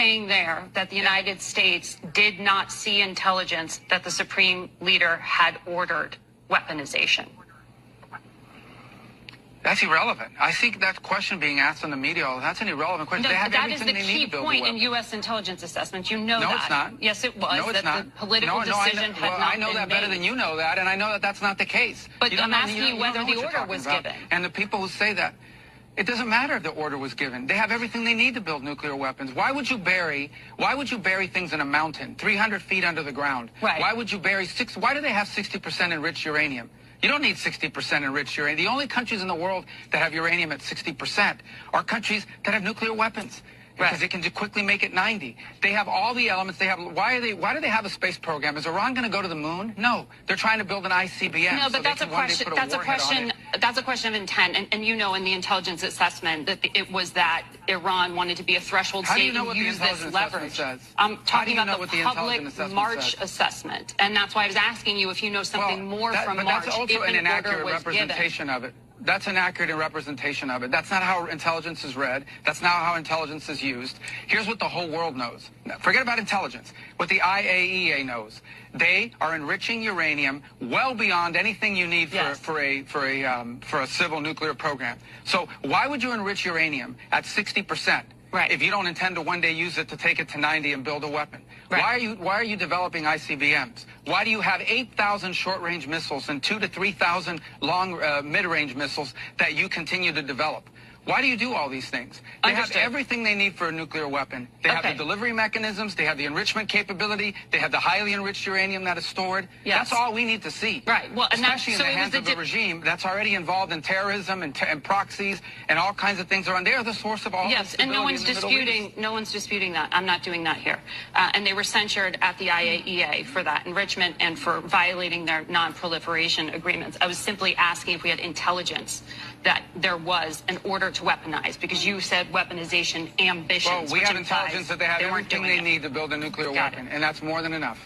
saying there that the United States did not see intelligence that the Supreme Leader had ordered weaponization? That's irrelevant. I think that question being asked in the media, that's an irrelevant question. No, they have that is everything the they need key to build point a in weapon. U.S. intelligence assessments. You know that. No, it's not. Yes, it was. No, it's that not. The political decision had not I know been that made. better than you know that, and I know that that's not the case. But I'm asking you whether the order was given. And the people who say that, it doesn't matter if the order was given. They have everything they need to build nuclear weapons. Why would you bury things in a mountain, 300 feet under the ground? Right. Why would you bury why do they have 60% enriched uranium? You don't need 60% enriched uranium. The only countries in the world that have uranium at 60% are countries that have nuclear weapons. Because they can quickly make it 90. They have all the elements. They have. Why do they have a space program? Is Iran going to go to the moon? No, they're trying to build an ICBM. No, but so that's a question. That's a question. That's a question of intent. And you know, in the intelligence assessment, that it was that Iran wanted to be a threshold state and use this leverage. I'm talking about the public March assessment, and that's why I was asking you if you know something more from March. But that's also an inaccurate representation of it. That's an accurate representation of it. That's not how intelligence is read. That's not how intelligence is used. Here's what the whole world knows. Forget about intelligence. What the IAEA knows. They are enriching uranium well beyond anything you need for a civil nuclear program. So why would you enrich uranium at 60%? Right. If you don't intend to one day use it to take it to 90 and build a weapon? Right. Why are you developing ICBMs? Why do you have 8,000 short-range missiles and 2,000 to 3,000 long mid-range missiles that you continue to develop? Why do you do all these things? They have everything they need for a nuclear weapon. They have the delivery mechanisms. They have the enrichment capability. They have the highly enriched uranium that is stored. Yes. That's all we need to see. Right. Well, especially in the hands of a regime that's already involved in terrorism and proxies and all kinds of things around. They are the source of all. Yes, and no one's disputing that. I'm not doing that here. And they were censured at the IAEA for that enrichment and for violating their non-proliferation agreements. I was simply asking if we had intelligence that there was an order to weaponize, because you said weaponization ambitions. Well, we have intelligence that they have everything they need to build a nuclear weapon, and that's more than enough.